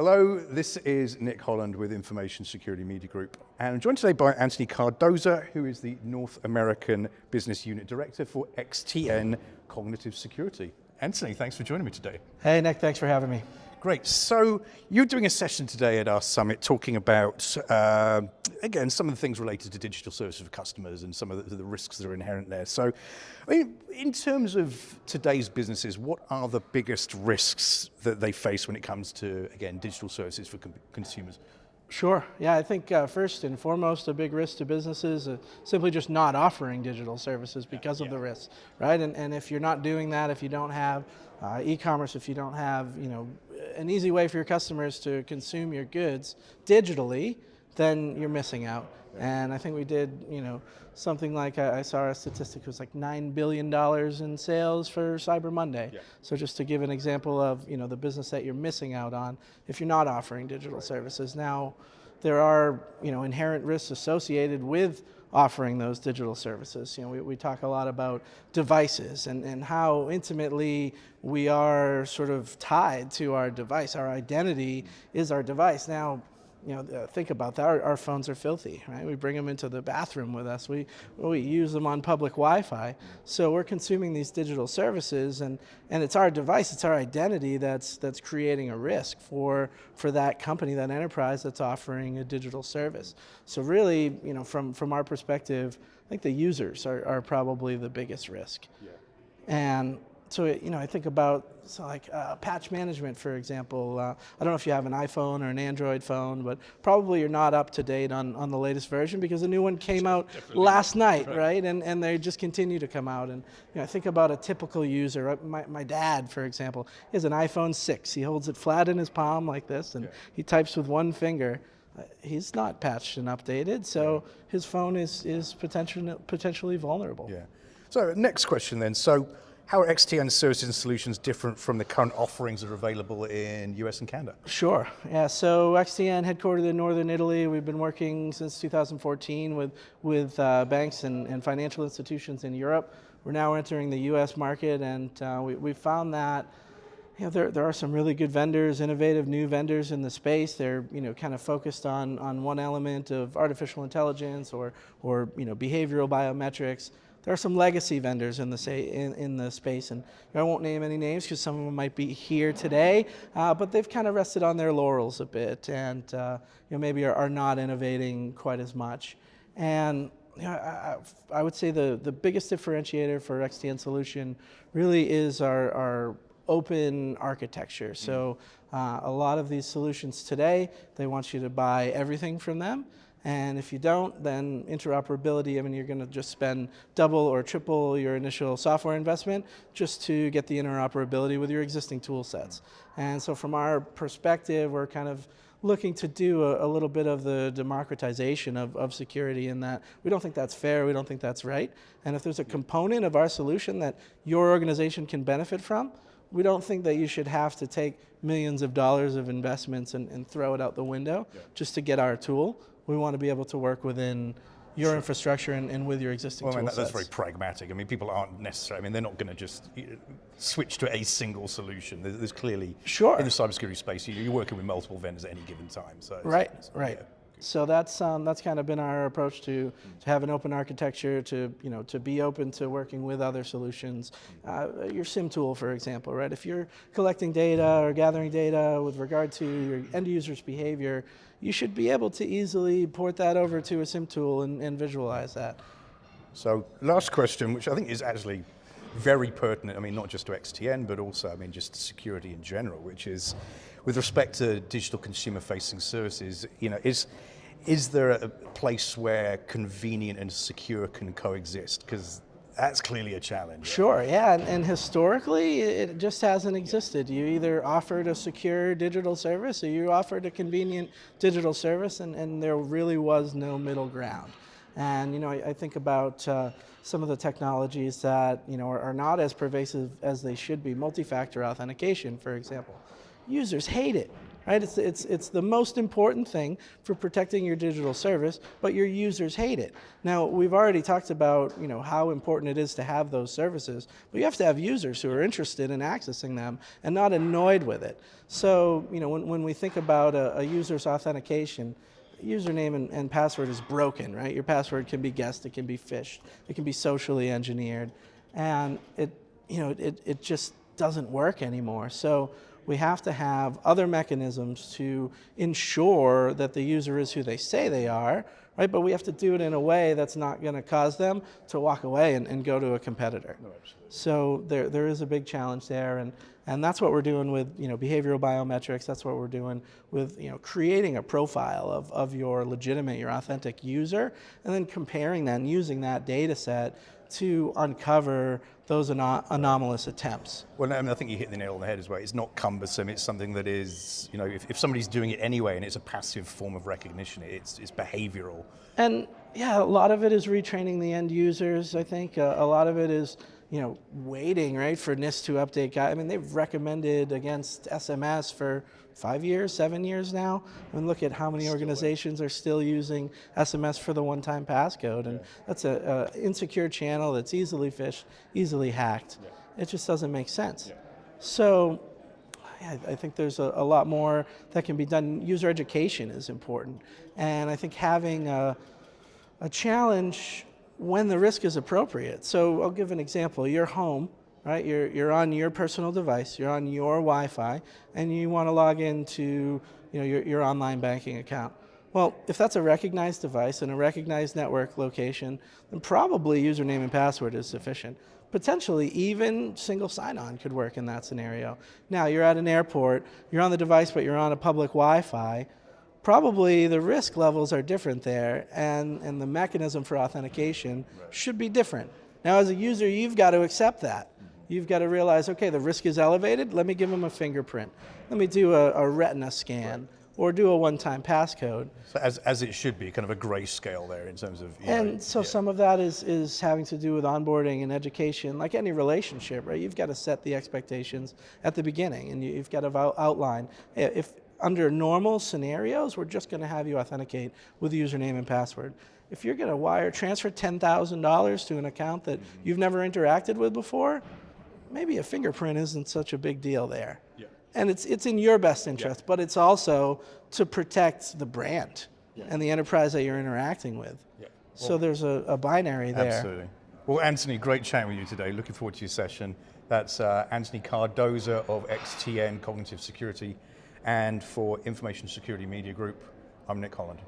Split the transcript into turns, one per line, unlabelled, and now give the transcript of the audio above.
Hello, this is Nick Holland with Information Security Media Group, and I'm joined today by Anthony Cardoza, who is the North American Business Unit Director for XTN Cognitive Security. Anthony, thanks for joining me today.
Hey Nick, thanks for having me.
Great. So you're doing a session today at our summit talking about, again, some of the things related to digital services for customers and some of the risks that are inherent there. So I mean, in terms of today's businesses, what are the biggest risks that they face when it comes to, again, digital services for consumers?
Sure. Yeah, I think first and foremost, a big risk to businesses is simply just not offering digital services because of the risks, right? And if you're not doing that, if you don't have e-commerce, if you don't have, an easy way for your customers to consume your goods digitally, then you're missing out. And I think we did, something like, I saw a statistic, it was like $9 billion in sales for Cyber Monday. Yeah. So just to give an example of, the business that you're missing out on if you're not offering digital services. Now, there are, inherent risks associated with offering those digital services. We talk a lot about devices and how intimately we are sort of tied to our device. Our identity is our device. Now, think about that. Our phones are filthy, right? We bring them into the bathroom with us. We use them on public Wi-Fi. So we're consuming these digital services, and it's our device, it's our identity that's creating a risk for that company, that enterprise that's offering a digital service. So really, from our perspective, I think the users are probably the biggest risk. Yeah. And so, I think about patch management, for example. I don't know if you have an iPhone or an Android phone, but probably you're not up to date on the latest version because the new one came out last night, right? And they just continue to come out. And I think about a typical user. My dad, for example, he has an iPhone 6. He holds it flat in his palm like this, and he types with one finger. He's not patched and updated, so his phone is potentially vulnerable. Yeah.
So next question then. So how are XTN services and solutions different from the current offerings that are available in US and Canada?
Sure. Yeah. So XTN, headquartered in Northern Italy, we've been working since 2014 with banks and financial institutions in Europe. We're now entering the US market, and we found that there are some really good vendors, innovative new vendors in the space. They're kind of focused on one element of artificial intelligence or behavioral biometrics. There are some legacy vendors in the space, and I won't name any names because some of them might be here today, but they've kind of rested on their laurels a bit, and maybe are not innovating quite as much. And I would say the biggest differentiator for XTN solution really is our open architecture. So a lot of these solutions today, they want you to buy everything from them. And if you don't, then interoperability, you're going to just spend double or triple your initial software investment just to get the interoperability with your existing tool sets. And so from our perspective, we're kind of looking to do a little bit of the democratization of security, in that we don't think that's fair, we don't think that's right. And if there's a component of our solution that your organization can benefit from, we don't think that you should have to take millions of dollars of investments and throw it out the window just to get our tool. We want to be able to work within your infrastructure and with your existing tool sets.
That's very pragmatic. People aren't necessarily, they're not going to just switch to a single solution. There's clearly, in the cybersecurity space, you're working with multiple vendors at any given time. So
right. Yeah. So that's kind of been our approach to have an open architecture, to be open to working with other solutions. Your SIM tool, for example, right? If you're collecting data or gathering data with regard to your end user's behavior, you should be able to easily port that over to a SIM tool and visualize that.
So last question, which I think is actually very pertinent, not just to XTN, but also, just security in general, which is with respect to digital consumer-facing services, is there a place where convenient and secure can coexist? Because that's clearly a challenge.
Sure, yeah, and historically, it just hasn't existed. You either offered a secure digital service or you offered a convenient digital service, and there really was no middle ground. And I think about some of the technologies that are not as pervasive as they should be. Multi-factor authentication, for example. Users hate it. right? It's the most important thing for protecting your digital service, but your users hate it. Now, we've already talked about, how important it is to have those services, but you have to have users who are interested in accessing them and not annoyed with it. So, when we think about a user's authentication, username and password is broken, right? Your password can be guessed, it can be phished, it can be socially engineered, and it just doesn't work anymore. So we have to have other mechanisms to ensure that the user is who they say they are, right? But we have to do it in a way that's not going to cause them to walk away and go to a competitor.
No, absolutely.
So there is a big challenge there, and that's what we're doing with behavioral biometrics. That's what we're doing with creating a profile of your legitimate, your authentic user, and then comparing that and using that data set to uncover those anomalous attempts.
Well, I think you hit the nail on the head as well. It's not cumbersome. It's something that is, if somebody's doing it anyway and it's a passive form of recognition, it's behavioral.
And yeah, a lot of it is retraining the end users. I think a lot of it is, waiting, right, for NIST to update. I mean, they've recommended against SMS for 5 years, 7 years now. And look at how many organizations are still using SMS for the one-time passcode. And that's an insecure channel that's easily phished, easily hacked. It just doesn't make sense. So I think there's a lot more that can be done. User education is important. And I think having a challenge when the risk is appropriate. So I'll give an example. You're home, right? You're on your personal device, you're on your Wi-Fi, and you want to log into your online banking account. Well, if that's a recognized device and a recognized network location, then probably username and password is sufficient. Potentially even single sign-on could work in that scenario. Now, you're at an airport, you're on the device, but you're on a public Wi-Fi. Probably the risk levels are different there, and the mechanism for authentication should be different. Now, as a user, you've got to accept that. You've got to realize, okay, the risk is elevated, let me give them a fingerprint. Let me do a retina scan, or do a one-time passcode.
So as it should be, kind of a grayscale there in terms of...
Some of that is having to do with onboarding and education, like any relationship, right? You've got to set the expectations at the beginning, and you've got to outline. If under normal scenarios, we're just going to have you authenticate with username and password. If you're going to wire transfer $10,000 to an account that you've never interacted with before, maybe a fingerprint isn't such a big deal there. Yeah. And it's in your best interest, but it's also to protect the brand and the enterprise that you're interacting with. Yeah. Well, so there's a binary there.
Absolutely. Well, Anthony, great chatting with you today. Looking forward to your session. That's Anthony Cardoza of XTN Cognitive Security. And for Information Security Media Group, I'm Nick Holland.